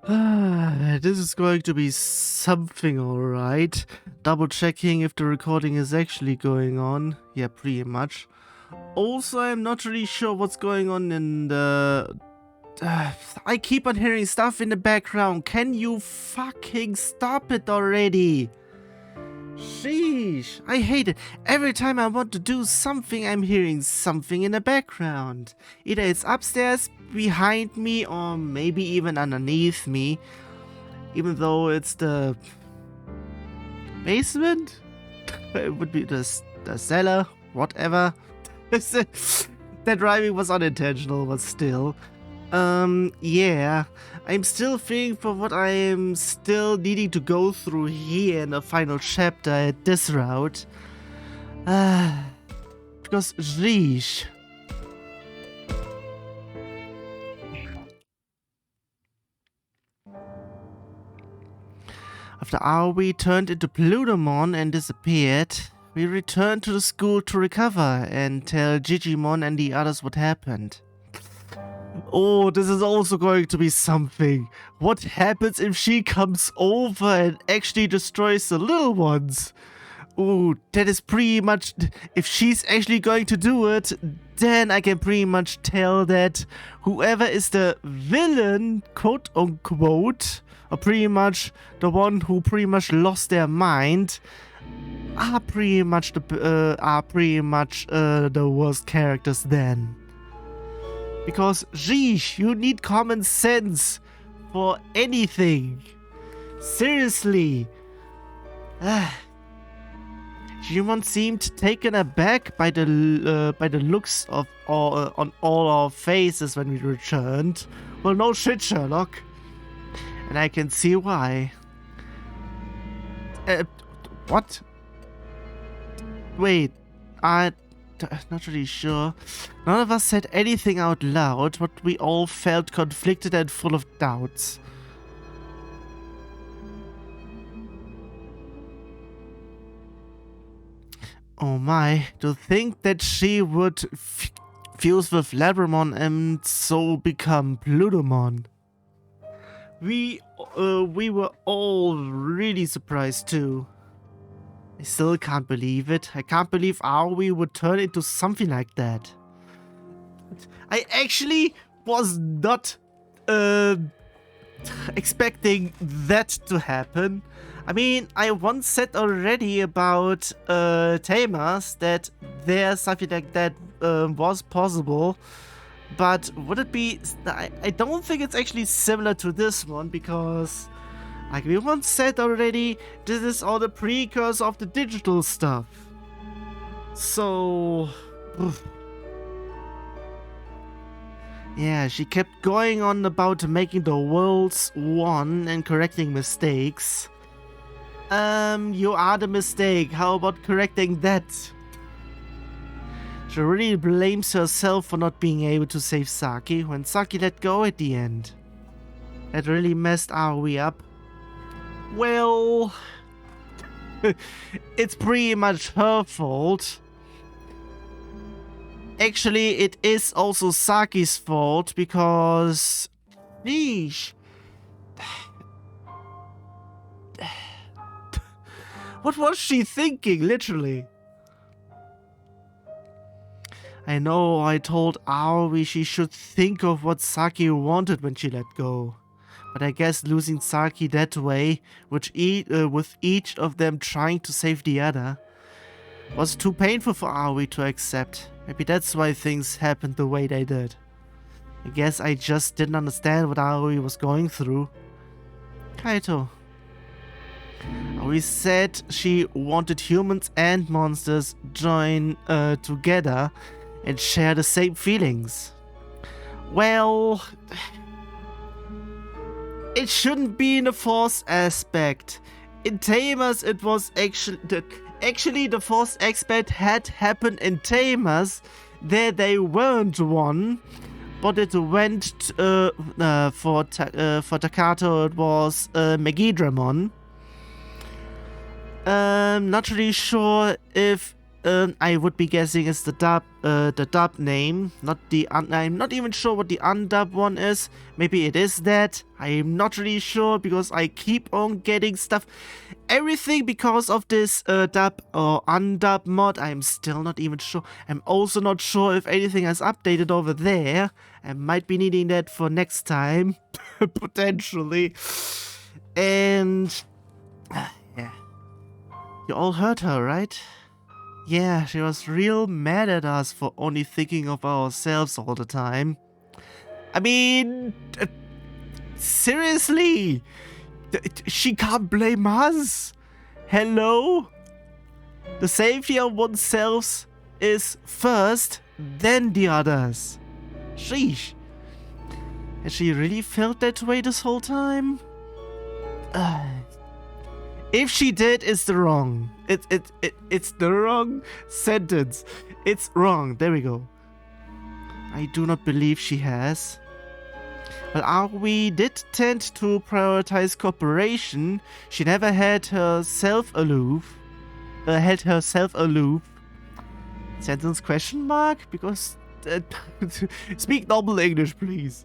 This is going to be something, alright. Double checking if the recording is actually going on. Yeah, pretty much. Also, I'm not really sure what's going on in the... I keep on hearing stuff in the background. Can you fucking stop it already? Sheesh, I hate it. Every time I want to do something, I'm hearing something in the background. Either it's upstairs, behind me, or maybe even underneath me. Even though it's the basement? It would be the cellar, whatever. That rhyming was unintentional, but still. Yeah. I'm still feeling for what I am still needing to go through here in the final chapter at this route. Because, sheesh. After Aoi turned into Plutomon and disappeared, we returned to the school to recover and tell Digimon and the others what happened. Oh, this is also going to be something. What happens if she comes over and actually destroys the little ones? Oh, that is pretty much... If she's actually going to do it, then I can pretty much tell that whoever is the villain, quote-unquote, or pretty much the one who pretty much lost their mind, are pretty much the worst characters then. Because, sheesh, you need common sense for anything. Seriously. Digimon seemed taken aback by the looks of on all our faces when we returned. Well, no shit, Sherlock. And I can see why. What? Wait, I'm not really sure. None of us said anything out loud, but we all felt conflicted and full of doubts. Oh my, to think that she would fuse with Labramon and so become Plutomon. We were all really surprised too. I still can't believe it. I can't believe Aoi would turn into something like that. I actually was not expecting that to happen. I mean, I once said already about Tamers that there's something like that was possible. But would it be... I don't think it's actually similar to this one because... Like we once said already, this is all the precursor of the digital stuff. So... Yeah, she kept going on about making the worlds one and correcting mistakes. You are the mistake. How about correcting that? She really blames herself for not being able to save Saki when Saki let go at the end. That really messed Aoi up. Well, it's pretty much her fault. Actually, it is also Saki's fault because... Sheesh. What was she thinking, literally? I know I told Aoi she should think of what Saki wanted when she let go. But I guess losing Saki that way, with each of them trying to save the other, was too painful for Aoi to accept. Maybe that's why things happened the way they did. I guess I just didn't understand what Aoi was going through. Kaito. Aoi said she wanted humans and monsters join together and share the same feelings. Well... It shouldn't be in the force aspect. In Tamers, it was actually the force aspect had happened in Tamers. There they weren't one, but it went for Takato. It was Megidramon. Not really sure if I would be guessing is the dub name, not the I'm not even sure what the undubbed one is. Maybe it is that. I'm not really sure because I keep on getting stuff, everything because of this dub or undub mod. I'm still not even sure. I'm also not sure if anything has updated over there. I might be needing that for next time, potentially. And yeah, you all heard her, right? Yeah, she was real mad at us for only thinking of ourselves all the time. I mean, seriously, she can't blame us. Hello? The safety of oneself is first, then the others. Sheesh. Has she really felt that way this whole time? If she did, it's the wrong. It's the wrong sentence. It's wrong. There we go. I do not believe she has. Well, Aoi did tend to prioritize cooperation. She never had herself aloof. Sentence question mark? Because speak normal English, please.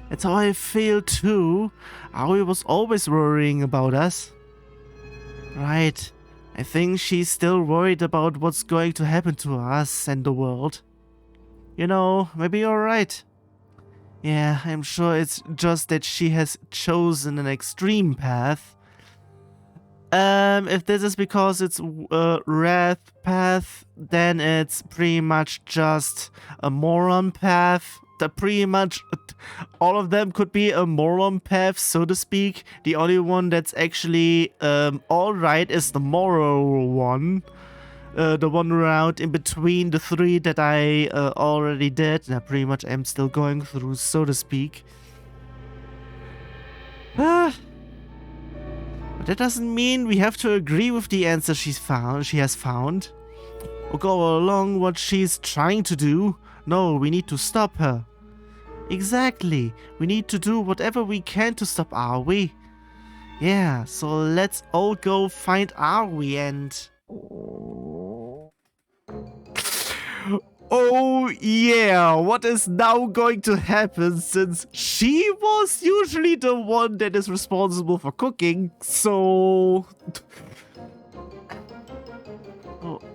That's how I feel too. Aoi was always worrying about us. Right. I think she's still worried about what's going to happen to us and the world. You know, maybe you're right. Yeah, I'm sure it's just that she has chosen an extreme path. If this is because it's a wrath path, then it's pretty much just a moron path. Pretty much all of them could be a moron path, so to speak. The only one that's actually alright is the moral one. The one route in between the three that I already did. And I pretty much am still going through, so to speak. But that doesn't mean we have to agree with the answer she has found. Or go along what she's trying to do. No, we need to stop her. Exactly. We need to do whatever we can to stop Aoi. Yeah, so let's all go find Aoi and... Oh yeah, what is now going to happen since she was usually the one that is responsible for cooking, so...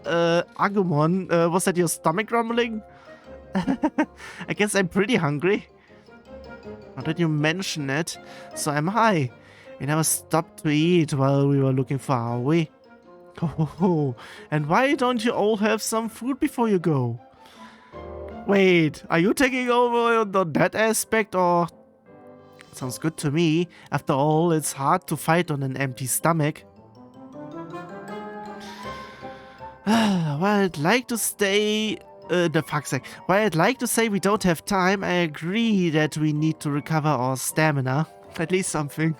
Agumon, was that your stomach rumbling? I guess I'm pretty hungry. Now that you mention it, so am I. We never stopped to eat while we were looking for Aoi. Oh, and why don't you all have some food before you go? Wait, are you taking over on that aspect or... Sounds good to me. After all, it's hard to fight on an empty stomach. While I'd like to stay... the fuck's sake. While I'd like to say we don't have time, I agree that we need to recover our stamina. At least something.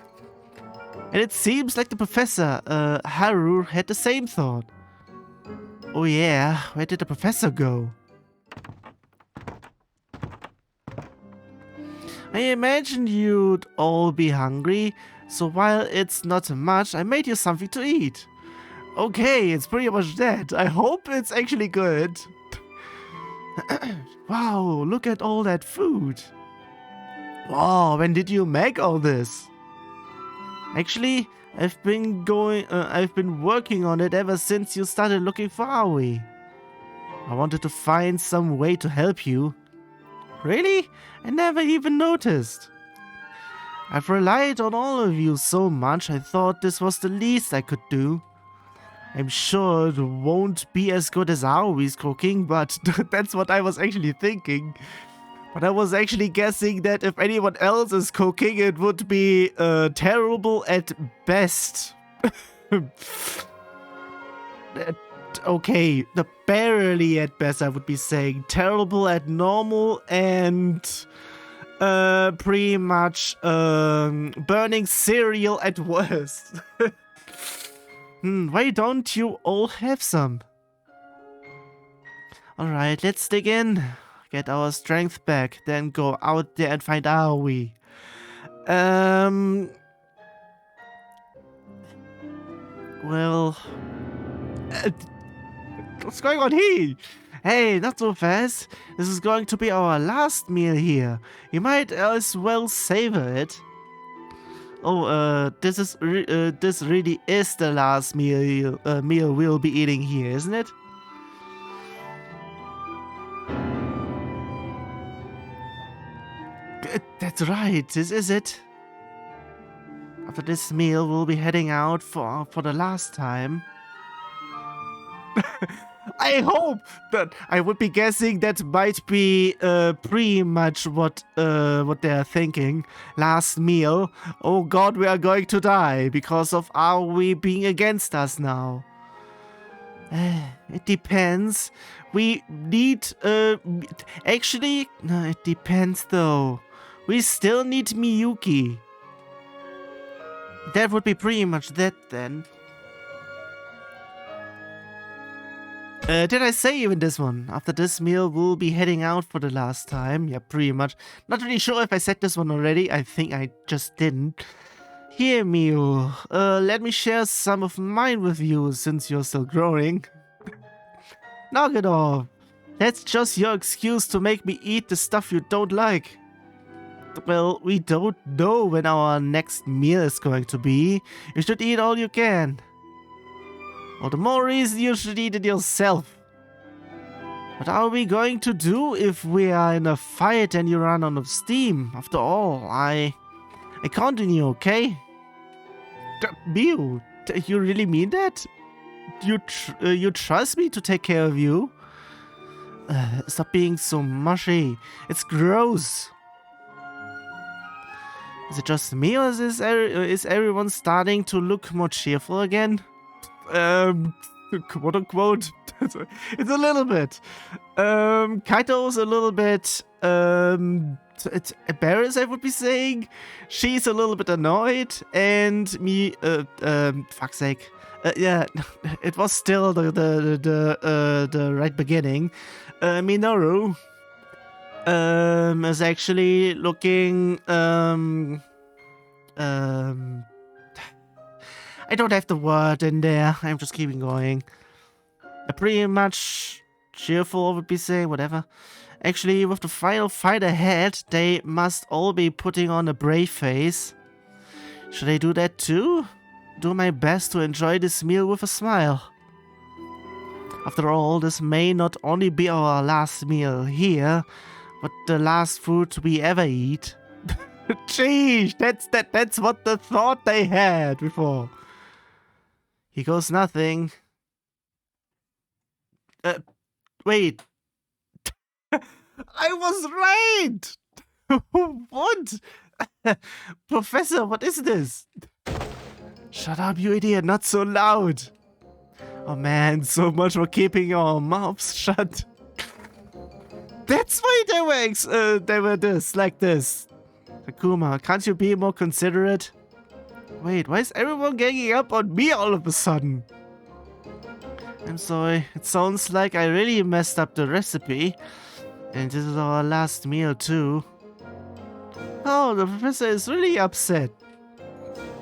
And it seems like the professor, Haru, had the same thought. Oh yeah, where did the professor go? I imagined you'd all be hungry, so while it's not much, I made you something to eat. Okay, it's pretty much that. I hope it's actually good. Wow, look at all that food. Wow, when did you make all this? Actually, I've been working on it ever since you started looking for Aoi. I wanted to find some way to help you. Really? I never even noticed. I've relied on all of you so much, I thought this was the least I could do. I'm sure it won't be as good as Aoi's cooking, but that's what I was actually thinking. But I was actually guessing that if anyone else is cooking, it would be terrible at best. Okay, barely at best, I would be saying. Terrible at normal and pretty much burning cereal at worst. Why don't you all have some? Alright, let's dig in. Get our strength back, then go out there and find Aoi. Well... What's going on here? Hey, not so fast. This is going to be our last meal here. You might as well savor it. Oh, this really is the last meal we'll be eating here, isn't it? That's right. This is it. After this meal, we'll be heading out for the last time. I hope that I would be guessing that might be pretty much what they're thinking. Last meal. Oh God, we are going to die because of Aoi being against us now. It depends. We need actually, no, it depends though. We still need Miyuki. That would be pretty much that then. Did I say even this one? After this meal, we'll be heading out for the last time. Yeah, pretty much. Not really sure if I said this one already. I think I just didn't. Here, Miu. Let me share some of mine with you since you're still growing. Knock it off. That's just your excuse to make me eat the stuff you don't like. Well, we don't know when our next meal is going to be. You should eat all you can. All the more reason you should eat it yourself. What are we going to do if we are in a fight and you run out of steam? After all, I count on you, okay? Miu, you really mean that? You trust me to take care of you? Stop being so mushy. It's gross. Is it just me, or is everyone starting to look more cheerful again? Quote unquote. It's a little bit. Kaito's a little bit it's embarrassed, I would be saying. She's a little bit annoyed, and me fuck's sake. Yeah, it was still the right beginning. Minoru is actually looking I don't have the word in there. I'm just keeping going. Pretty much cheerful, I would be saying, whatever. Actually, with the final fight ahead, they must all be putting on a brave face. Should I do that too? Do my best to enjoy this meal with a smile. After all, this may not only be our last meal here, but the last food we ever eat. Jeez, that's what the thought they had before. Here goes nothing. Wait. I was right! What? Professor, what is this? Shut up, you idiot, not so loud. Oh man, so much for keeping your mouths shut. That's why they were like this. Takuma, can't you be more considerate? Wait, why is everyone ganging up on me all of a sudden? I'm sorry, it sounds like I really messed up the recipe. And this is our last meal too. Oh, the professor is really upset.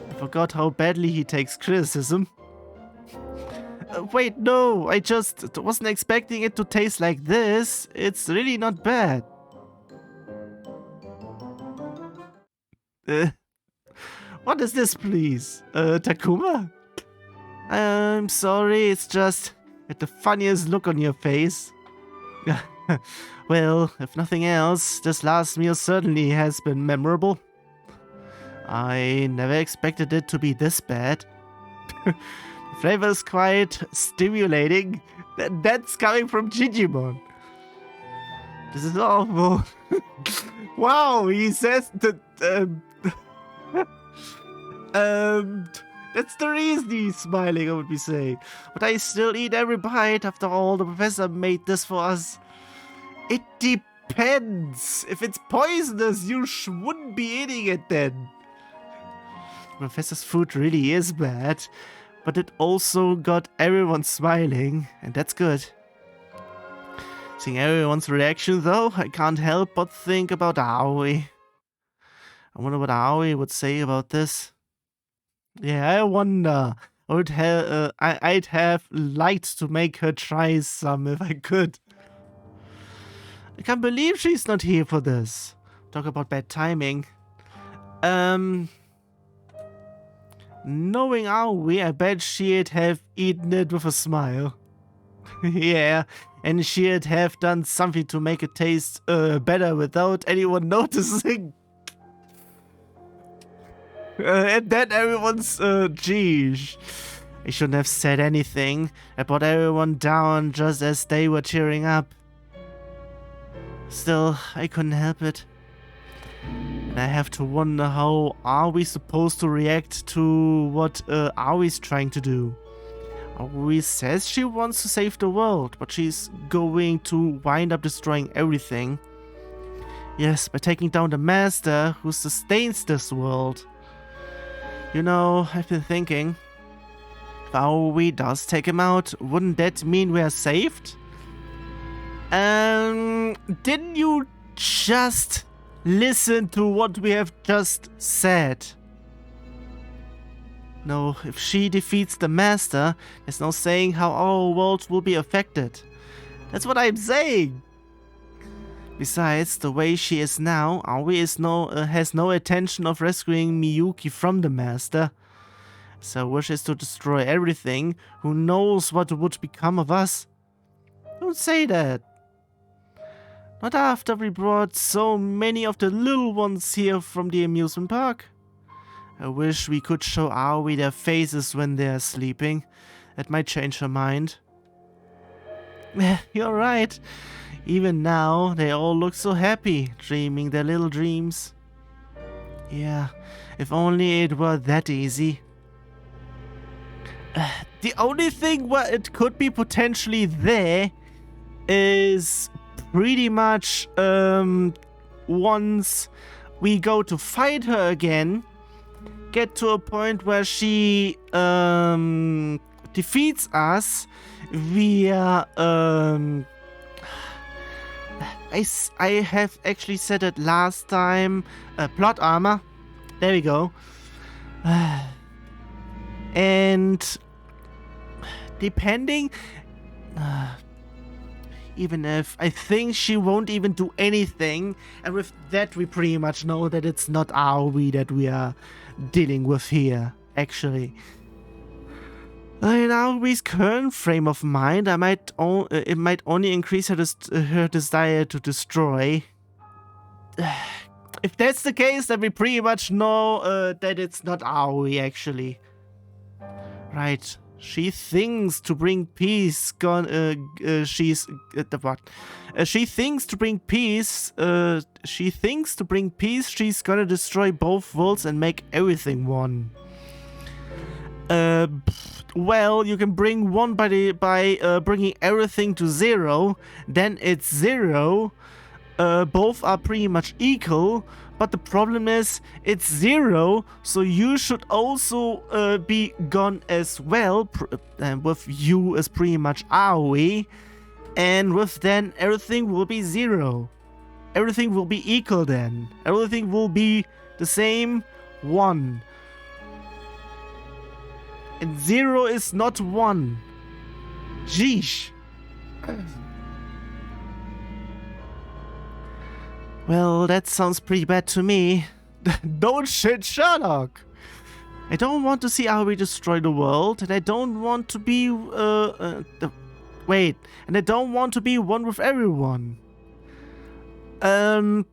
I forgot how badly he takes criticism. Wait, no, I just wasn't expecting it to taste like this. It's really not bad. What is this, please? Takuma? I'm sorry, it's just the funniest look on your face. Well, if nothing else, this last meal certainly has been memorable. I never expected it to be this bad. The flavor is quite stimulating. That's coming from Digimon. This is awful. Wow, he says that... that's the reason he's smiling, I would be saying. But I still eat every bite. After all, the professor made this for us. It depends. If it's poisonous, you wouldn't be eating it then. The professor's food really is bad, but it also got everyone smiling, and that's good. Seeing everyone's reaction though, I can't help but think about Aoi. I wonder what Aoi would say about this. Yeah, I wonder. I'd have liked to make her try some if I could. I can't believe she's not here for this. Talk about bad timing. Knowing Aoi, I bet she'd have eaten it with a smile. Yeah, and she'd have done something to make it taste better without anyone noticing. And then everyone's, geez. I shouldn't have said anything. I brought everyone down just as they were cheering up. Still, I couldn't help it. And I have to wonder, how are we supposed to react to what Aoi's trying to do? Aoi says she wants to save the world, but she's going to wind up destroying everything. Yes, by taking down the master who sustains this world. You know, I've been thinking, if Aoi does take him out, wouldn't that mean we're saved? Didn't you just listen to what we have just said? No, if she defeats the master, there's no saying how our world will be affected. That's what I'm saying. Besides, the way she is now, Aoi has no intention of rescuing Miyuki from the master. So her wish is to destroy everything. Who knows what would become of us? Don't say that. Not after we brought so many of the little ones here from the amusement park. I wish we could show Aoi their faces when they're sleeping. That might change her mind. You're right. Even now, they all look so happy, dreaming their little dreams. Yeah, if only it were that easy. The only thing where it could be potentially there is pretty much once we go to fight her again, get to a point where she defeats us via I have actually said it last time, plot armor. There we go. And depending, even if I think she won't even do anything, and with that we pretty much know that it's not Aoi that we are dealing with here, actually. In Aoi's current frame of mind, it might only increase her desire to destroy. If that's the case, then we pretty much know that it's not Aoi, actually. Right. She thinks to bring peace. She thinks to bring peace. She thinks to bring peace. She's gonna destroy both worlds and make everything one. Well, you can bring one by bringing everything to zero. Then it's zero. Both are pretty much equal. But the problem is, it's zero, so you should also be gone as well, with you as pretty much Aoi, and with then everything will be zero. Everything will be equal then. Everything will be the same, one. And zero is not one. Jeesh. Well, that sounds pretty bad to me. Don't shit, Sherlock! I don't want to see Aoi destroy the world, and I don't want to be, wait, and I don't want to be one with everyone. I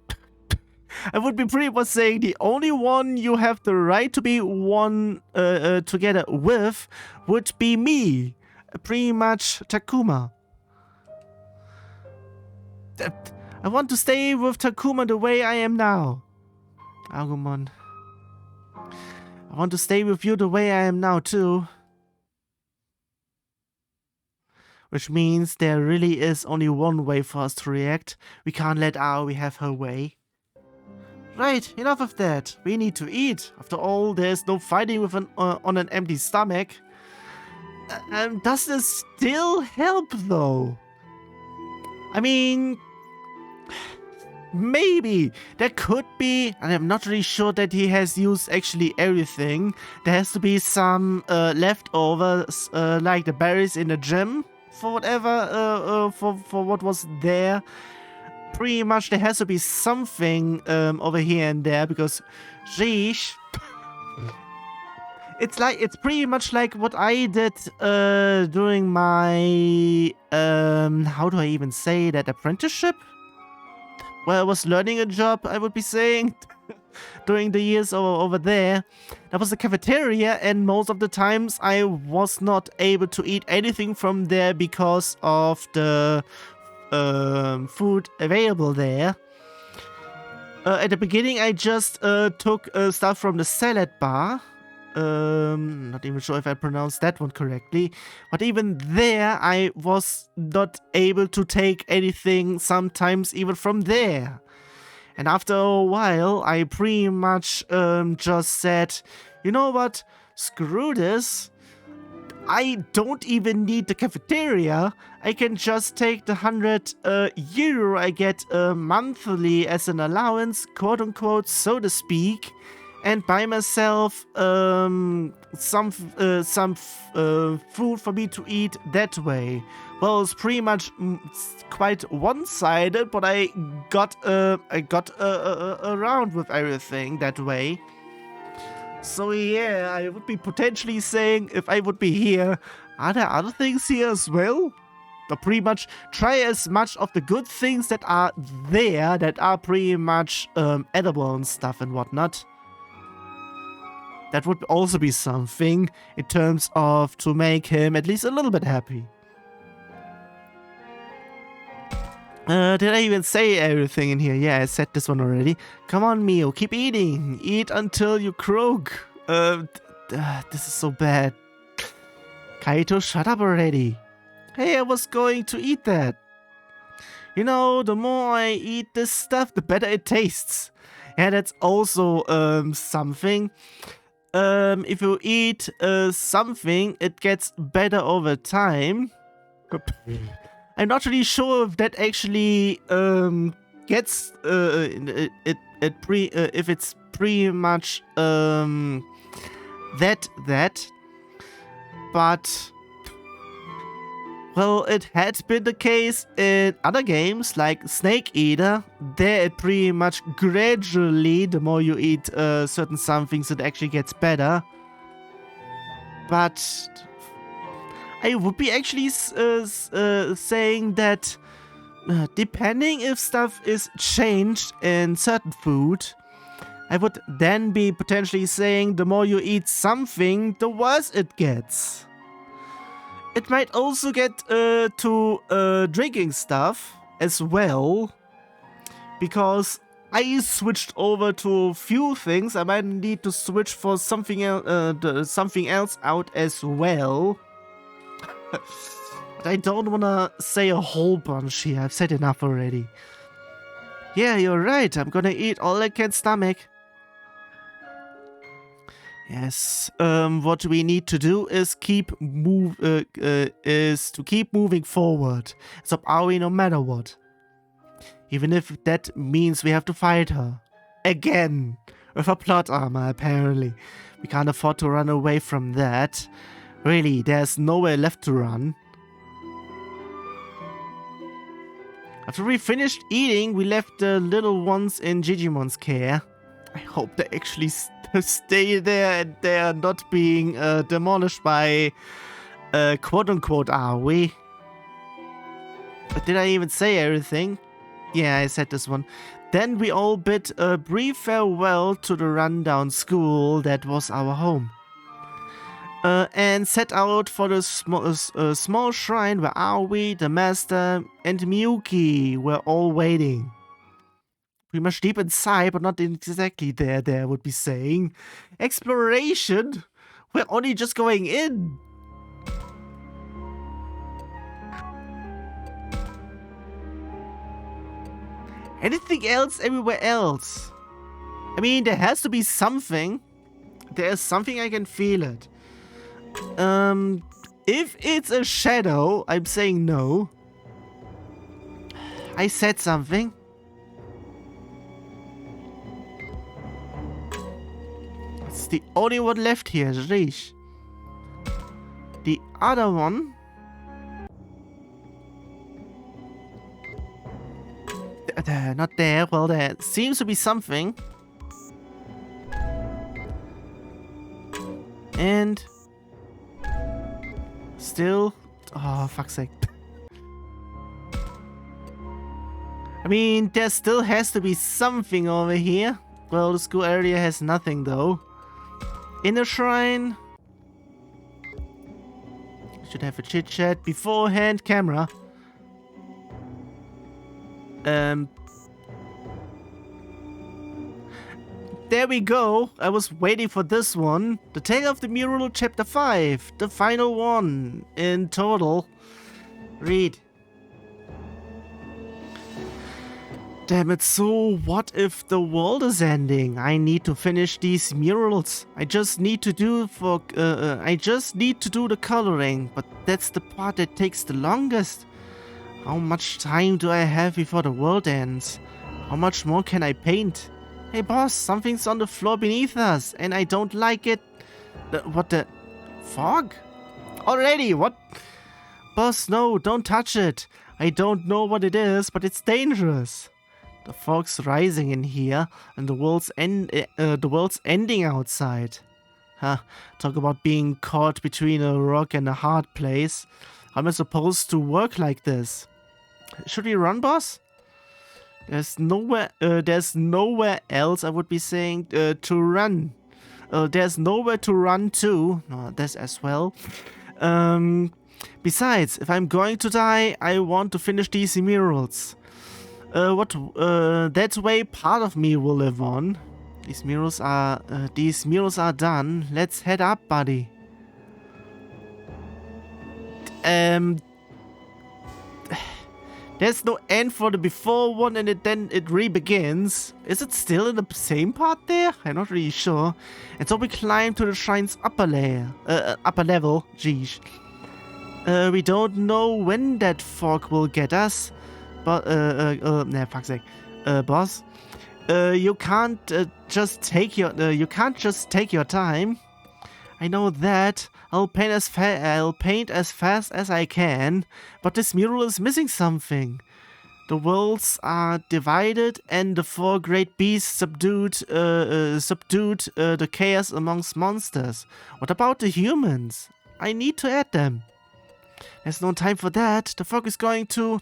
would be pretty much saying the only one you have the right to be one, together with would be me. Pretty much Takuma. I want to stay with Takuma the way I am now. Agumon. I want to stay with you the way I am now too. Which means there really is only one way for us to react. We can't let Aoi have her way. Right, enough of that. We need to eat. After all, there's no fighting with on an empty stomach. Does this still help though? I mean, maybe there could be, and I'm not really sure that he has used actually everything. There has to be some leftovers, like the berries in the gym for whatever, for what was there. Pretty much there has to be something over here and there, because sheesh. It's pretty much like what I did during my how do I even say that, apprenticeship? Where I was learning a job, I would be saying, during the years over there. That was the cafeteria, and most of the times I was not able to eat anything from there because of the food available there. At the beginning, I just took stuff from the salad bar. Not even sure if I pronounced that one correctly, but even there I was not able to take anything, sometimes even from there. And after a while I pretty much just said, you know what, screw this, I don't even need the cafeteria. I can just take the 100 euro I get monthly as an allowance, quote unquote, so to speak, and buy myself some food for me to eat that way. Well, it's pretty much quite one-sided, but I got around with everything that way. So yeah, I would be potentially saying, if I would be here, are there other things here as well? Or pretty much try as much of the good things that are there, that are pretty much edible and stuff and whatnot. That would also be something in terms of to make him at least a little bit happy. Did I even say everything in here? Yeah, I said this one already. Come on, Mio, keep eating. Eat until you croak. This is so bad. Kaito, shut up already. Hey, I was going to eat that. You know, the more I eat this stuff, the better it tastes. Yeah, that's also something. If you eat something, it gets better over time. I'm not really sure if that actually gets if it's pretty much that, but well, it had been the case in other games like Snake Eater. There it pretty much gradually, the more you eat certain somethings, it actually gets better. But I would be actually saying that depending if stuff is changed in certain food, I would then be potentially saying the more you eat something, the worse it gets. It might also get to drinking stuff as well, because I switched over to a few things. I might need to switch for something else out as well. But I don't want to say a whole bunch here. I've said enough already. Yeah, you're right. I'm gonna eat all I can stomach. Yes. What we need to do is keep moving forward. Stop Aoi no matter what. Even if that means we have to fight her again with her plot armor. Apparently, we can't afford to run away from that. Really, there's nowhere left to run. After we finished eating, we left the little ones in Digimon's care. I hope they actually stay there and they are not being demolished by quote-unquote Aoi. But did I even say everything? Yeah, I said this one. Then we all bid a brief farewell to the rundown school that was our home. And set out for the small shrine where Aoi, the master, and Miyuki were all waiting. Pretty much deep inside, but not exactly there, I would be saying. Exploration? We're only just going in. Anything else everywhere else? I mean, there has to be something. There's something, I can feel it. If it's a shadow, I'm saying no. I said something. It's the only one left here, Sheesh. The other one... not there. Well, there seems to be something. And... still... oh, fuck's sake. I mean, there still has to be something over here. Well, the school area has nothing, though. In the shrine... should have a chit-chat beforehand. Camera. There we go. I was waiting for this one. The Tale of the Mural Chapter 5. The final one in total. Read. Damn it, so what if the world is ending? I need to finish these murals. I just need to do the coloring, but that's the part that takes the longest. How much time do I have before the world ends? How much more can I paint? Hey boss, something's on the floor beneath us, and I don't like it. What the... fog? Already, what? Boss, no, don't touch it. I don't know what it is, but it's dangerous. The fog's rising in here, and the world's ending outside. Huh, talk about being caught between a rock and a hard place. How am I supposed to work like this? Should we run, boss? There's nowhere else I would be saying to run. There's nowhere to run to. No, this as well. Besides, if I'm going to die, I want to finish these murals. That way part of me will live on. These murals are done. Let's head up, buddy. There's no end for the before one, and then it re-begins. Is it still in the same part there? I'm not really sure. And so we climb to the shrine's upper level. Geez. We don't know when that fog will get us, but nah, fuck's sake. Boss, you can't just take your time. I know that. I'll paint as fast as I can, but this mural is missing something. The worlds are divided, and the four great beasts subdued the chaos amongst monsters. What about the humans? I need to add them. There's no time for that. The fog is going to...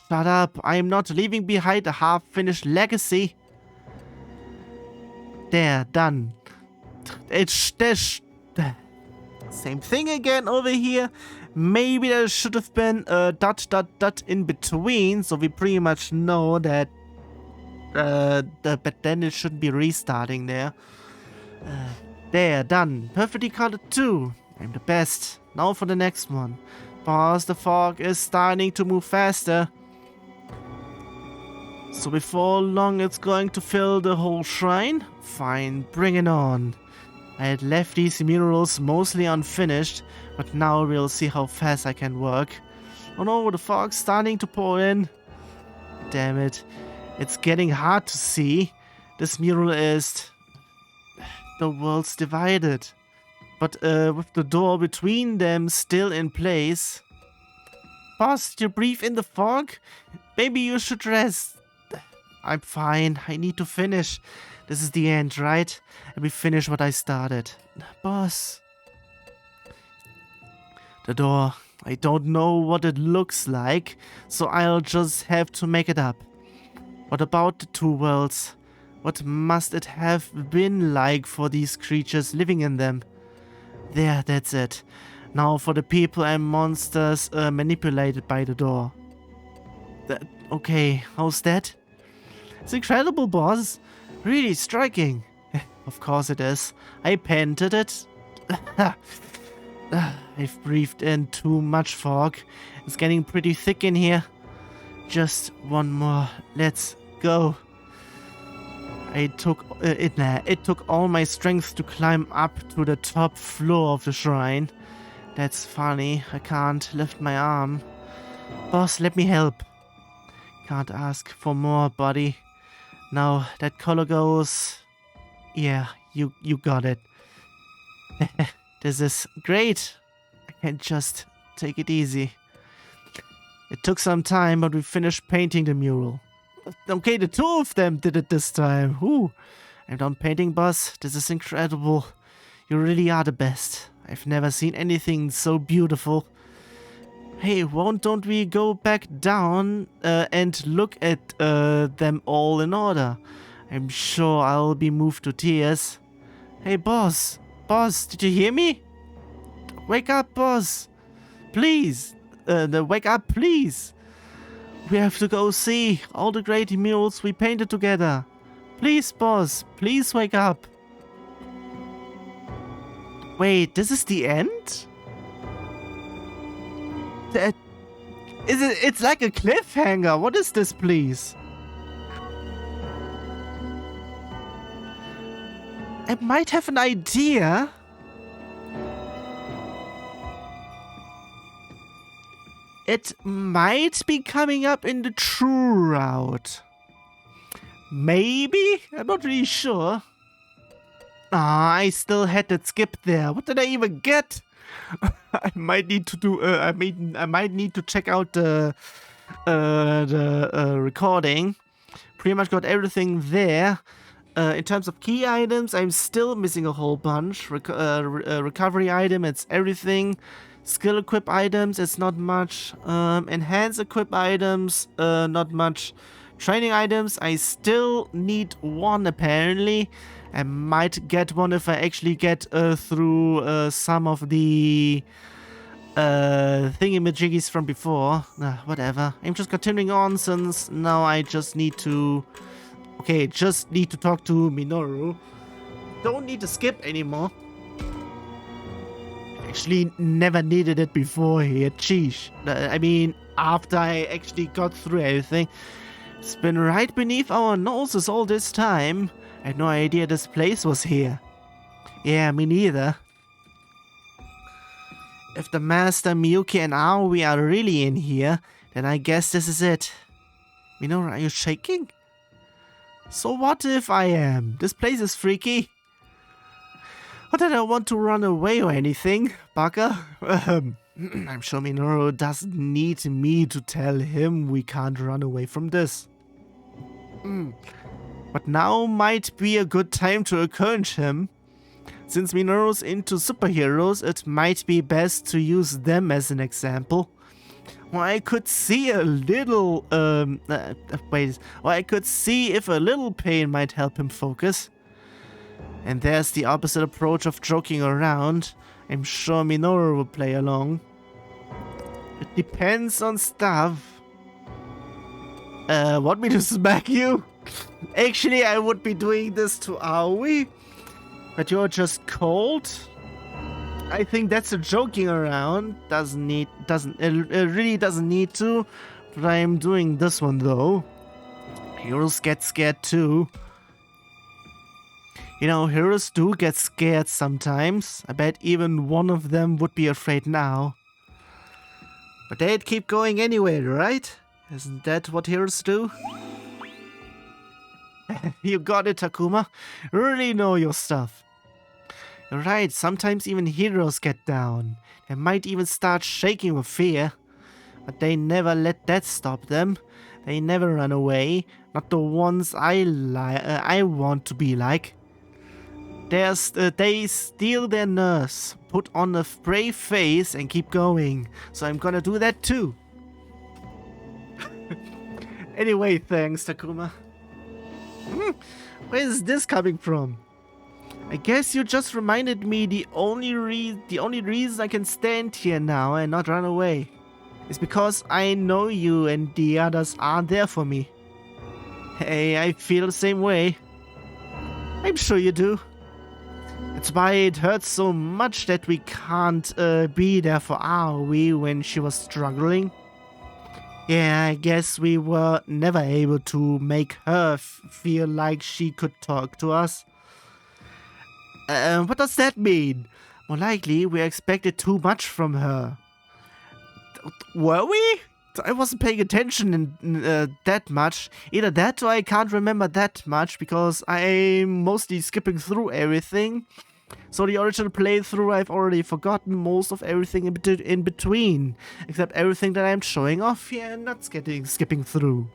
Shut up. I am not leaving behind a half-finished legacy. There, done. Same thing again over here. Maybe there should have been a ... in between, so we pretty much know that but then it shouldn't be restarting there. There, done. Perfectly colored too. I'm the best. Now for the next one. Boss, the fog is starting to move faster. So before long it's going to fill the whole shrine? Fine, bring it on. I had left these murals mostly unfinished, but now we'll see how fast I can work. Oh no, the fog's starting to pour in. Damn it. It's getting hard to see. This mural is... The world's divided. But with the door between them still in place. Boss, did you breathe in the fog? Maybe you should rest. I'm fine. I need to finish. This is the end, right? Let me finish what I started. Boss. The door. I don't know what it looks like, so I'll just have to make it up. What about the two worlds? What must it have been like for these creatures living in them? There, that's it. Now for the people and monsters manipulated by the door. Okay, how's that? It's incredible, boss. Really striking. Of course it is. I painted it. I've breathed in too much fog. It's getting pretty thick in here. Just one more. Let's go. It took all my strength to climb up to the top floor of the shrine. That's funny. I can't lift my arm. Boss, let me help. Can't ask for more, buddy. Now that color goes... Yeah, you got it. This is great. I can just take it easy. It took some time, but we finished painting the mural. Okay, the two of them did it this time. Ooh. I'm done painting, boss. This is incredible. You really are the best. I've never seen anything so beautiful. Hey, don't we go back down and look at them all in order? I'm sure I'll be moved to tears. Hey, boss. Boss, did you hear me? Wake up, boss. Please. Wake up, please. We have to go see all the great murals we painted together. Please, boss. Please wake up. Wait, this is the end? It's like a cliffhanger. What is this, please? I might have an idea. It might be coming up in the true route. Maybe? I'm not really sure. Ah, I still had that skip there. What did I even get? I might need to do. I might need to check out the recording. Pretty much got everything there. In terms of key items, I'm still missing a whole bunch. Recovery item, it's everything. Skill equip items, it's not much. Enhance equip items, not much. Training items, I still need one apparently. I might get one if I actually get through some of the thingy-majiggies from before. Whatever. I'm just continuing on since now I just need to... Okay, just need to talk to Minoru. Don't need to skip anymore. Actually, never needed it before here. Sheesh. I mean, after I actually got through everything. It's been right beneath our noses all this time. I had no idea this place was here. Yeah, me neither. If the Master, Miyuki, and Aoi are really in here, then I guess this is it. Minoru, are you shaking? So what if I am? This place is freaky. Not that I want to run away or anything, Baka. I'm sure Minoru doesn't need me to tell him we can't run away from this. But now might be a good time to encourage him. Since Minoru's into superheroes, it might be best to use them as an example. Or I could see a little, I could see if a little pain might help him focus. And there's the opposite approach of joking around. I'm sure Minoru will play along. It depends on stuff. Want me to smack you? Actually, I would be doing this to Aoi. But you're just cold? I think that's a joking around. It really doesn't need to. But I am doing this one though. Heroes get scared too. You know, heroes do get scared sometimes. I bet even one of them would be afraid now. But they'd keep going anyway, right? Isn't that what heroes do? You got it, Takuma. You really know your stuff. You're right, sometimes even heroes get down. They might even start shaking with fear. But they never let that stop them. They never run away. Not the ones I want to be like. They steal their nerves, put on a brave face and keep going. So I'm gonna do that too. Anyway, thanks, Takuma. Where is this coming from? I guess you just reminded me the only reason I can stand here now and not run away is because I know you and the others aren't there for me. Hey, I feel the same way. I'm sure you do. That's why it hurts so much that we can't be there for Aoi when she was struggling. Yeah, I guess we were never able to make her feel like she could talk to us. What does that mean? More likely, we expected too much from her. Were we? I wasn't paying attention that much. Either that or I can't remember that much because I'm mostly skipping through everything. So the original playthrough, I've already forgotten most of everything in between. Except everything that I'm showing off here and not skipping through.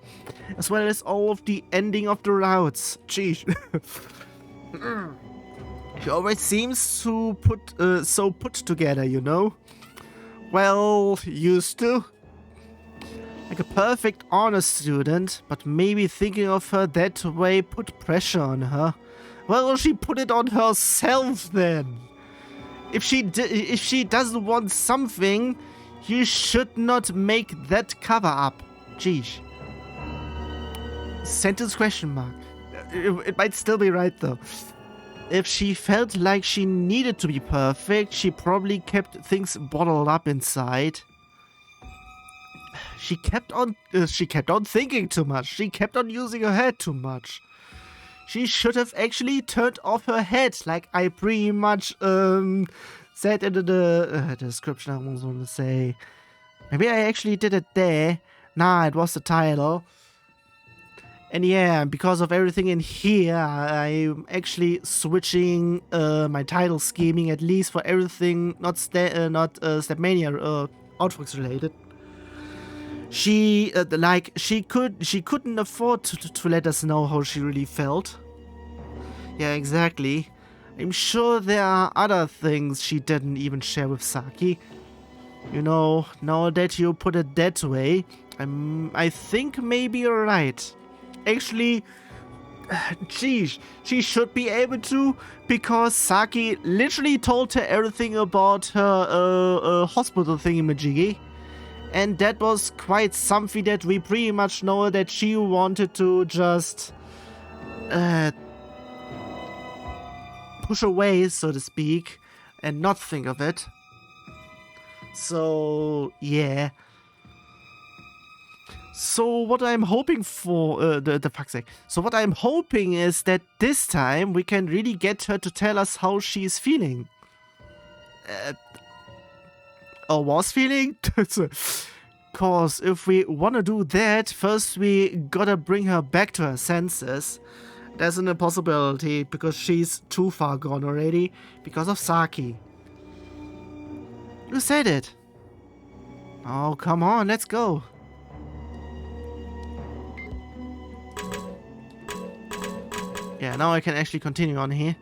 As well as all of the ending of the routes. Jeez. She always seems to so put together, you know? Well, used to. Like a perfect honor student, but maybe thinking of her that way put pressure on her. Well, she put it on herself then. If she doesn't want something, you should not make that cover up. Jeez. Sentence question mark. It might still be right though. If she felt like she needed to be perfect, she probably kept things bottled up inside. She kept on thinking too much. She kept on using her head too much. She should have actually turned off her head, like I pretty much said in the description. I was going to say, maybe I actually did it there. Nah, it was the title. And yeah, because of everything in here, I'm actually switching my title scheming at least for everything not Stepmania Outfox related. She couldn't afford to let us know how she really felt. Yeah, exactly. I'm sure there are other things she didn't even share with Saki. You know, now that you put it that way, I think maybe you're right. Actually, geez, she should be able to, because Saki literally told her everything about her hospital thingamajiggy. And that was quite something that we pretty much know that she wanted to just push away, so to speak, and not think of it. So, yeah. So what I'm hoping for, the fuck's sake. So what I'm hoping is that this time we can really get her to tell us how she's feeling. Or was feeling? Cause if we wanna do that, first we gotta bring her back to her senses. There's an impossibility because she's too far gone already because of Saki. Who said it? Oh, come on, let's go. Yeah, now I can actually continue on here.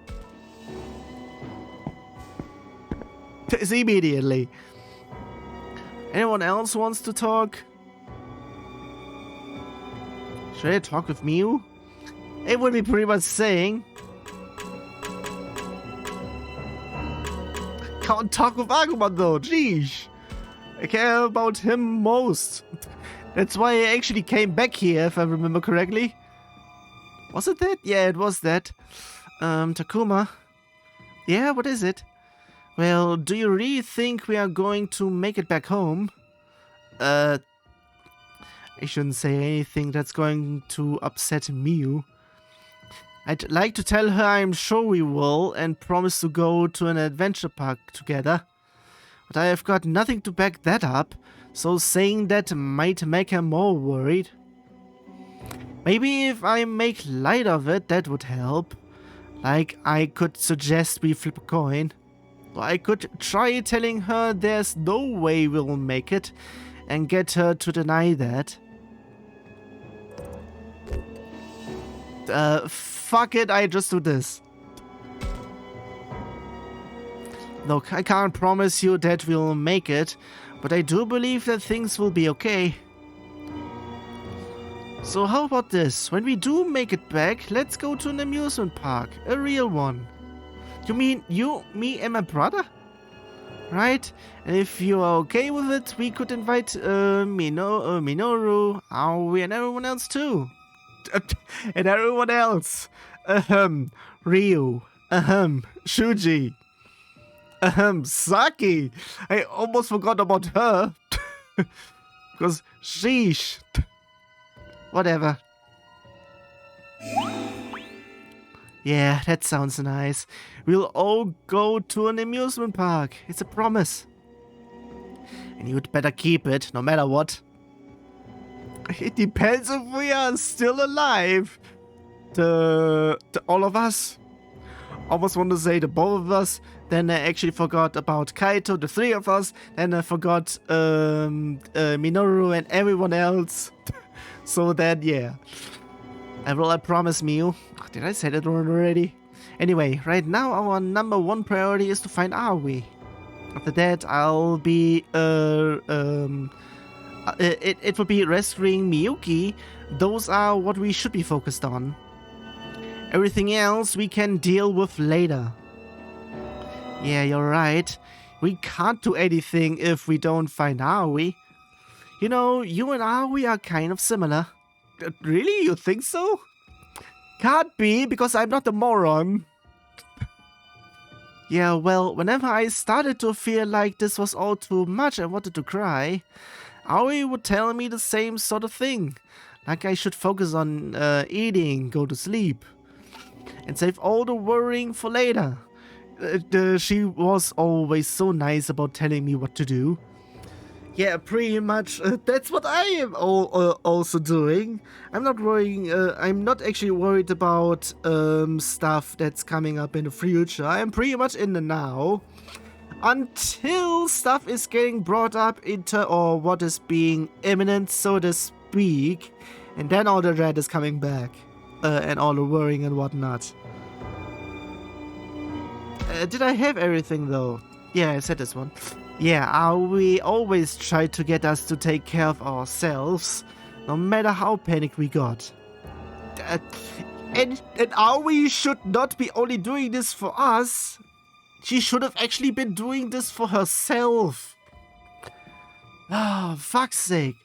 Immediately. Anyone else wants to talk? Should I talk with Miu? It would be pretty much saying, can't talk with Agumon though, jeez. I care about him most. That's why I actually came back here, if I remember correctly. Was it that? Yeah, it was that. Takuma. Yeah, what is it? Well, do you really think we are going to make it back home? I shouldn't say anything that's going to upset Miu. I'd like to tell her I'm sure we will and promise to go to an adventure park together. But I have got nothing to back that up, so saying that might make her more worried. Maybe if I make light of it, that would help. Like, I could suggest we flip a coin. Or I could try telling her there's no way we'll make it and get her to deny that. Fuck it, I just do this. Look, I can't promise you that we'll make it, but I do believe that things will be okay. So how about this? When we do make it back, let's go to an amusement park. A real one. You mean you, me, and my brother? Right? And if you are okay with it, we could invite Minoru, Aoi, and everyone else too. And everyone else. Ryu. Shuji. Saki. I almost forgot about her. Because sheesh. Whatever. Yeah, that sounds nice. We'll all go to an amusement park. It's a promise. And you'd better keep it, no matter what. It depends if we are still alive. The all of us. Almost want to say the both of us. Then I actually forgot about Kaito, the three of us. Then I forgot Minoru and everyone else. So then, yeah. I promise Miu. Did I say that already? Anyway, right now our number one priority is to find Aoi. After that, I'll be it will be rescuing Miyuki. Those are what we should be focused on. Everything else we can deal with later. Yeah, you're right. We can't do anything if we don't find Aoi. You know, you and Aoi are kind of similar. Really? You think so? Can't be, because I'm not a moron. Yeah, well, whenever I started to feel like this was all too much and wanted to cry, Aoi would tell me the same sort of thing. Like I should focus on eating, go to sleep, and save all the worrying for later. She was always so nice about telling me what to do. Yeah, pretty much. That's what I am also doing. I'm not worrying. I'm not actually worried about stuff that's coming up in the future. I am pretty much in the now. Until stuff is getting brought up into, or what is being imminent, so to speak. And then all the dread is coming back. And all the worrying and whatnot. Did I have everything though? Yeah, I said this one. Yeah, we always try to get us to take care of ourselves, no matter how panicked we got. And Aoi should not be only doing this for us. She should have actually been doing this for herself. Oh, fuck's sake.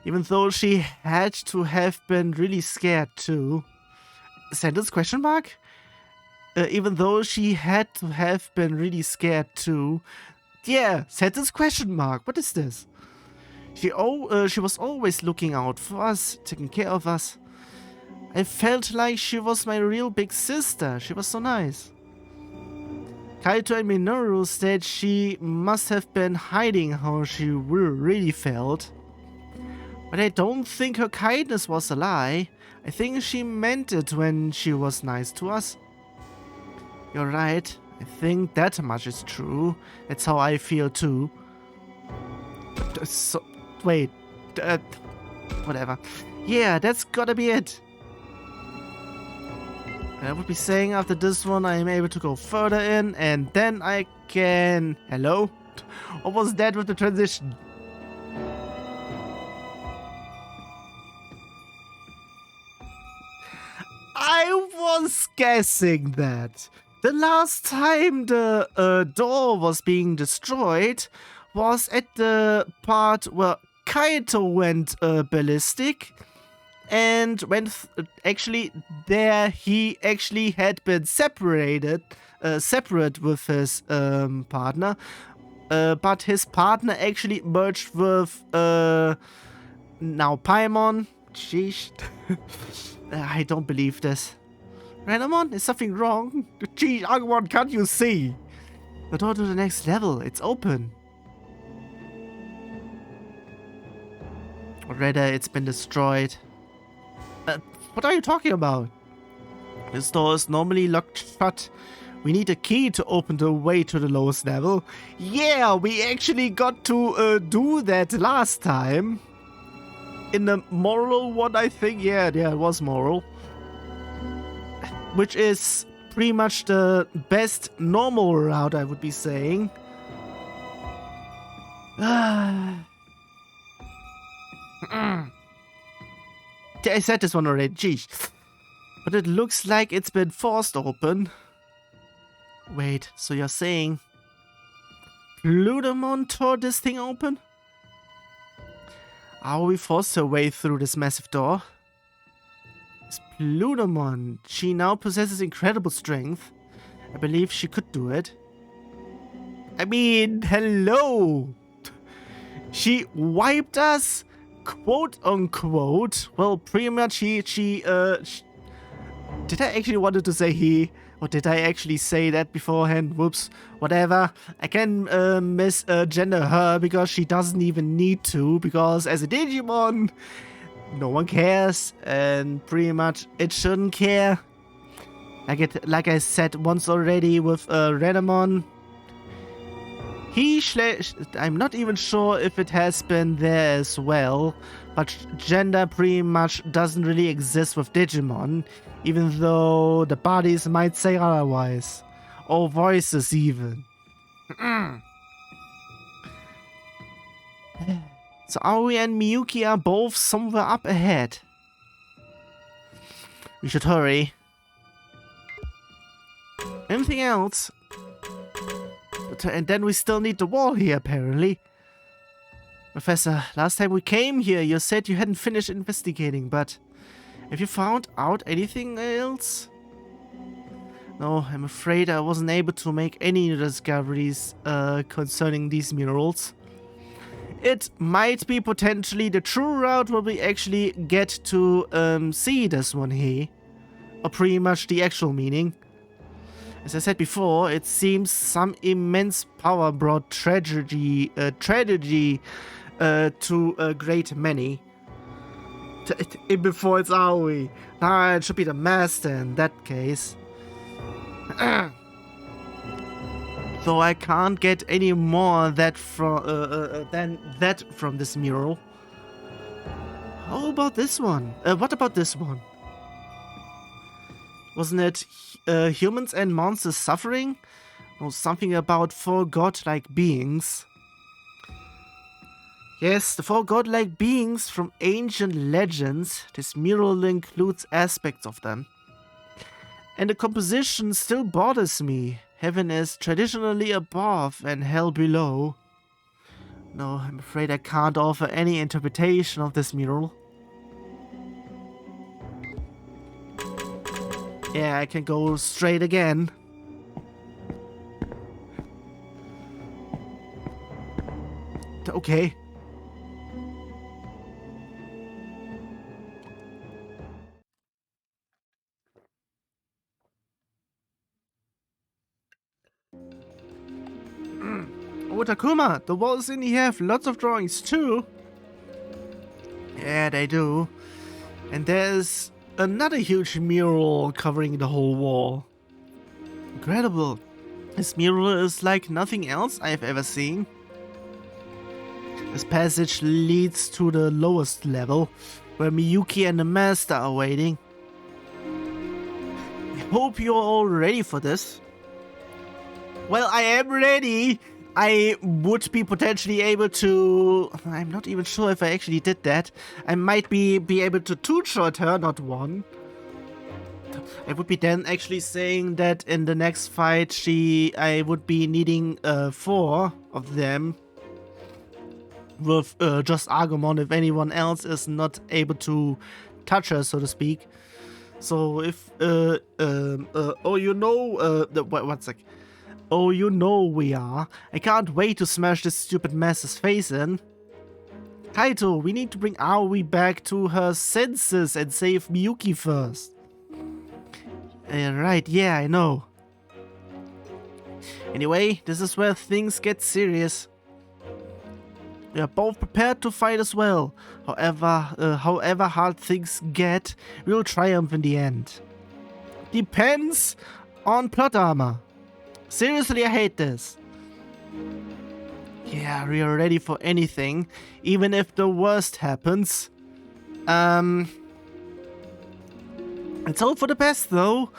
Even though she had to have been really scared too. Sentence question mark? Even though she had to have been really scared too. Yeah, sentence question mark. What is this? She was always looking out for us, taking care of us. I felt like she was my real big sister. She was so nice. Kaito and Minoru said she must have been hiding how she really felt. But I don't think her kindness was a lie. I think she meant it when she was nice to us. You're right. I think that much is true. That's how I feel too. So, wait. Whatever. Yeah, that's gotta be it. I would be saying after this one I am able to go further in, and then I can... Hello? What was that with the transition? I was guessing that. The last time the door was being destroyed was at the part where Kaito went ballistic. And when actually there he actually had been separate with his partner, but his partner actually merged with now Paimon. Sheesh, I don't believe this. Renamon, is something wrong? Geez, Agumon, can't you see? The door to the next level, it's open. Or rather, it's been destroyed. What are you talking about? This door is normally locked shut. We need a key to open the way to the lowest level. Yeah, we actually got to do that last time. In the Mural one, I think. Yeah, it was Mural. Which is pretty much the best normal route, I would be saying. I said this one already, geez. But it looks like it's been forced open. Wait, so you're saying Pludamon tore this thing open? Are we forced her way through this massive door? It's Pludamon. She now possesses incredible strength. I believe she could do it. I mean, hello! She wiped us? Quote unquote. Well, pretty much she did I actually wanted to say he? Or did I actually say that beforehand? Whoops. Whatever. I can misgender her because she doesn't even need to. Because as a Digimon, no one cares. And pretty much it shouldn't care. Like I said once already with Renamon. I'm not even sure if it has been there as well. But gender pretty much doesn't really exist with Digimon. Even though the bodies might say otherwise. Or voices even. So Aoi and Miyuki are both somewhere up ahead. We should hurry. Anything else? And then we still need the wall here, apparently. Professor, last time we came here, you said you hadn't finished investigating, but... have you found out anything else? No, I'm afraid I wasn't able to make any new discoveries concerning these murals. It might be potentially the true route where we actually get to see this one here. Or pretty much the actual meaning. As I said before, it seems some immense power brought tragedy to a great many. Before it's Aoi. Nah, it should be the master in that case. Though I can't get any more than that from this mural. How about this one? What about this one? Wasn't it humans and monsters suffering? Or something about four godlike beings? Yes, the four godlike beings from ancient legends. This mural includes aspects of them. And the composition still bothers me. Heaven is traditionally above and hell below. No, I'm afraid I can't offer any interpretation of this mural. Yeah, I can go straight again. Okay. Oh, Takuma, the walls in here have lots of drawings too. Yeah, they do. And there's another huge mural covering the whole wall. Incredible. This mural is like nothing else I've ever seen. This passage leads to the lowest level, where Miyuki and the master are waiting. I hope you're all ready for this. Well, I am ready. I would be potentially able to... I'm not even sure if I actually did that. I might be able to two-shot her, not one. I would be then actually saying that in the next fight I would be needing 4 of them. With just Agumon if anyone else is not able to touch her, so to speak. So if... oh, you know... one sec. Oh, you know we are. I can't wait to smash this stupid mess's face in. Kaito, we need to bring Aoi back to her senses and save Miyuki first. Right, yeah, I know. Anyway, this is where things get serious. We are both prepared to fight as well. However hard things get, we will triumph in the end. Depends on plot armor. Seriously, I hate this. Yeah, we are ready for anything, even if the worst happens. Let's hope for the best, though.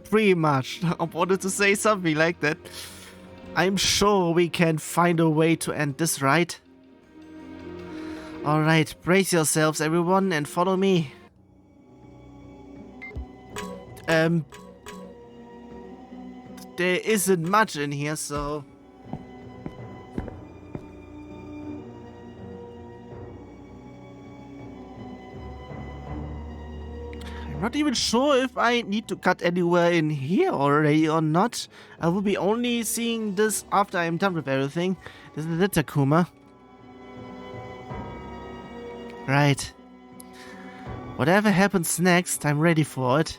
Pretty much. I wanted to say something like that. I'm sure we can find a way to end this, right? Alright, brace yourselves, everyone, and follow me. There isn't much in here, so... I'm not even sure if I need to cut anywhere in here already or not. I will be only seeing this after I'm done with everything. Isn't it, Takuma? Right. Whatever happens next, I'm ready for it.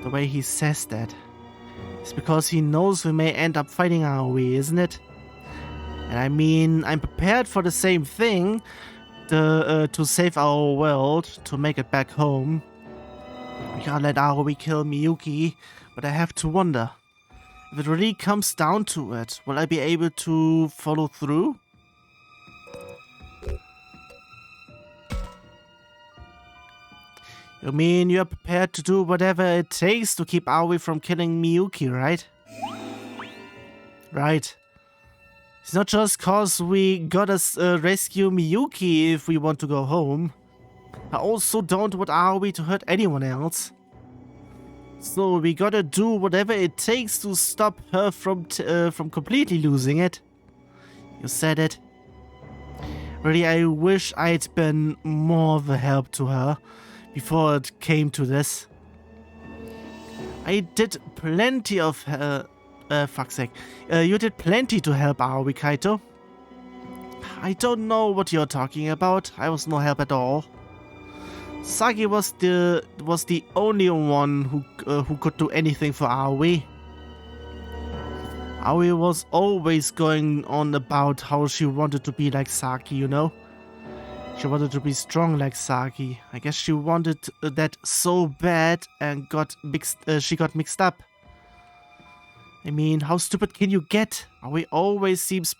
The way he says that. It's because he knows we may end up fighting Aoi, isn't it? And I mean, I'm prepared for the same thing, to save our world, to make it back home. We can't let Aoi kill Miyuki, but I have to wonder, if it really comes down to it, will I be able to follow through? You mean you're prepared to do whatever it takes to keep Aoi from killing Miyuki, right? Right. It's not just cause we gotta rescue Miyuki if we want to go home. I also don't want Aoi to hurt anyone else. So we gotta do whatever it takes to stop her from completely losing it. You said it. Really, I wish I'd been more of a help to her before it came to this. I did plenty of fuck's sake. You did plenty to help Aoi, Kaito. I don't know what you're talking about. I was no help at all. Saki was the only one who could do anything for Aoi. Aoi was always going on about how she wanted to be like Saki, you know? She wanted to be strong like Saki. I guess she wanted that so bad and she got mixed up. I mean, how stupid can you get? Aoi always seemed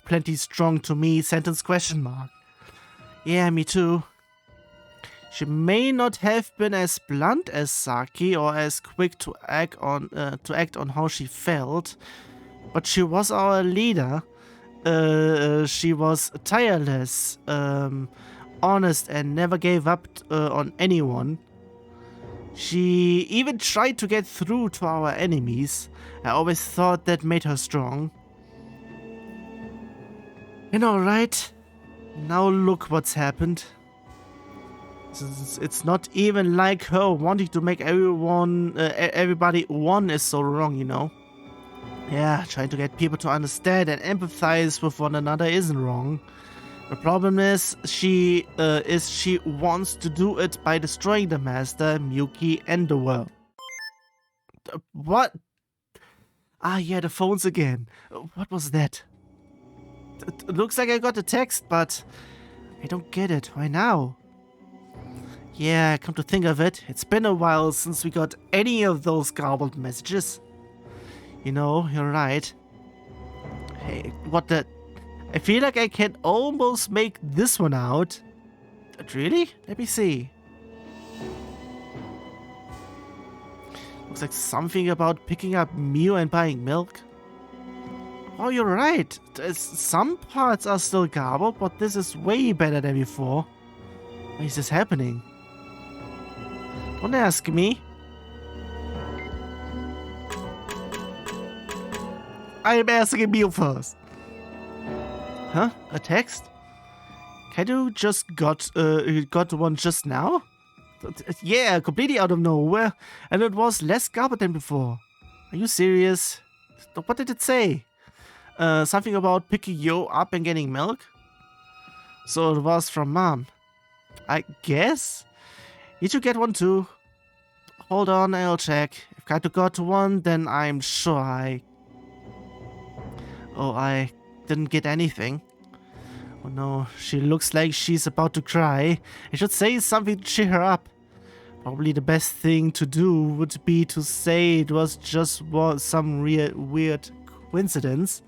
plenty strong to me. Sentence question mark. Yeah, me too. She may not have been as blunt as Saki or as quick to act on how she felt, but she was our leader. She was tireless, honest, and never gave up on anyone. She even tried to get through to our enemies. I always thought that made her strong. You know, right? Now look what's happened. It's not even like her wanting to make everybody one is so wrong, you know? Yeah, trying to get people to understand and empathize with one another isn't wrong. The problem is she wants to do it by destroying the Master, Miyuki, and the world. What? Ah, yeah, the phones again. What was that? It looks like I got a text, but I don't get it. Why now? Yeah, come to think of it, it's been a while since we got any of those garbled messages. You know, you're right. Hey, what the... I feel like I can almost make this one out. Really? Let me see. Looks like something about picking up Mio and buying milk. Oh, you're right. Some parts are still garbled, but this is way better than before. Why is this happening? Don't ask me. I'm asking Mio first. Huh? A text? Kaito just got one just now? Yeah, completely out of nowhere. And it was less garbled than before. Are you serious? What did it say? Something about picking you up and getting milk? So it was from Mom. I guess? Did you get one too? Hold on, I'll check. If Kaito got one, then I'm sure Oh, I didn't get anything. Oh no, she looks like she's about to cry. I should say something to cheer her up. Probably the best thing to do would be to say it was just some weird coincidence.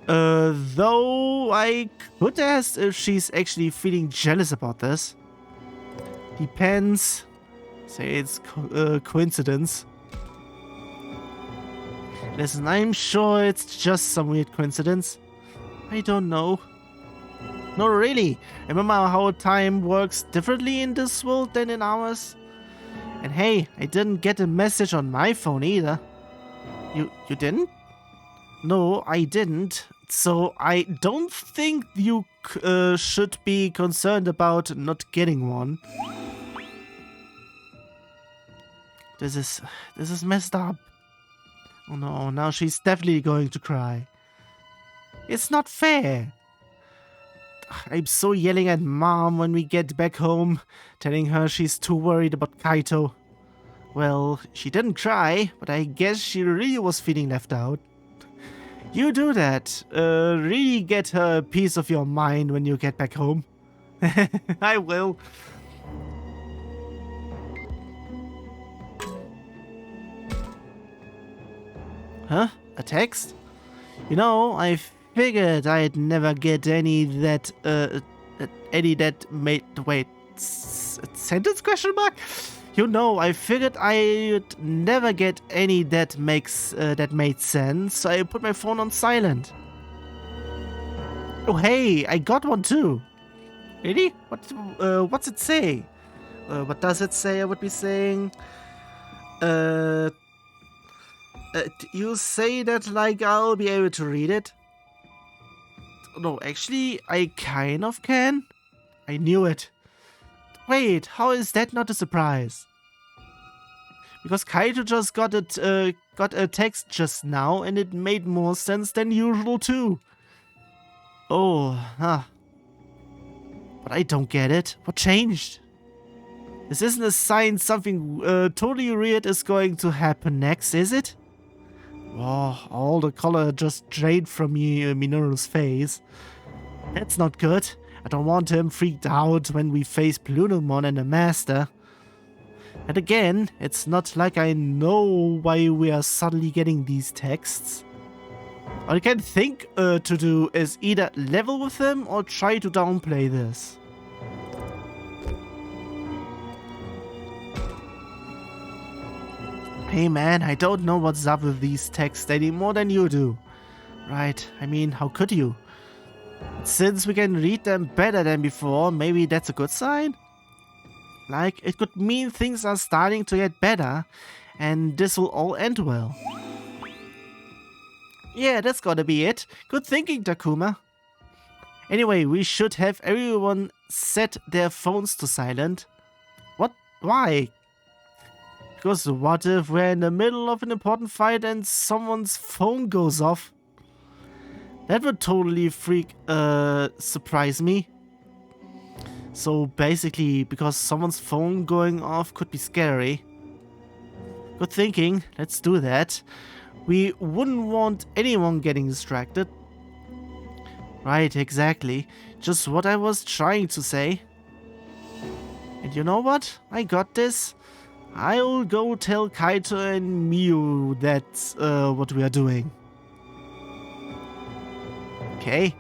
Though I could ask if she's actually feeling jealous about this. Depends. Say it's coincidence. Listen, I'm sure it's just some weird coincidence. I don't know. No, really. Remember how time works differently in this world than in ours? And hey, I didn't get a message on my phone either. You didn't? No, I didn't. So I don't think you should be concerned about not getting one. This is messed up. Oh no, now she's definitely going to cry. It's not fair. I'm so yelling at Mom when we get back home, telling her she's too worried about Kaito. Well, she didn't cry, but I guess she really was feeling left out. You do that. Really get her a piece of your mind when you get back home. I will. Huh? A text? You know, I figured I'd never get any that made... Wait, sentence question mark? You know, I figured I'd never get any that made sense, so I put my phone on silent. Oh hey, I got one too. Really? What's it say? What does it say? I would be saying... you say that like I'll be able to read it? No, actually, I kind of can. I knew it. Wait, how is that not a surprise? Because Kaito just got a text just now, and it made more sense than usual too. Oh, huh. But I don't get it. What changed? This isn't a sign something totally weird is going to happen next, is it? Oh, all the color just drained from Minoru's face. That's not good. I don't want him freaked out when we face Plunamon and the Master. And again, it's not like I know why we are suddenly getting these texts. All I can think to do is either level with them or try to downplay this. Hey man, I don't know what's up with these texts any more than you do. Right, I mean, how could you? Since we can read them better than before, maybe that's a good sign? Like, it could mean things are starting to get better, and this will all end well. Yeah, that's gotta be it. Good thinking, Takuma. Anyway, we should have everyone set their phones to silent. What? Why? Because what if we're in the middle of an important fight and someone's phone goes off? That would totally surprise me. So basically, because someone's phone going off could be scary. Good thinking, let's do that. We wouldn't want anyone getting distracted. Right, exactly. Just what I was trying to say. And you know what? I got this. I'll go tell Kaito and Miu that's what we are doing. Okay,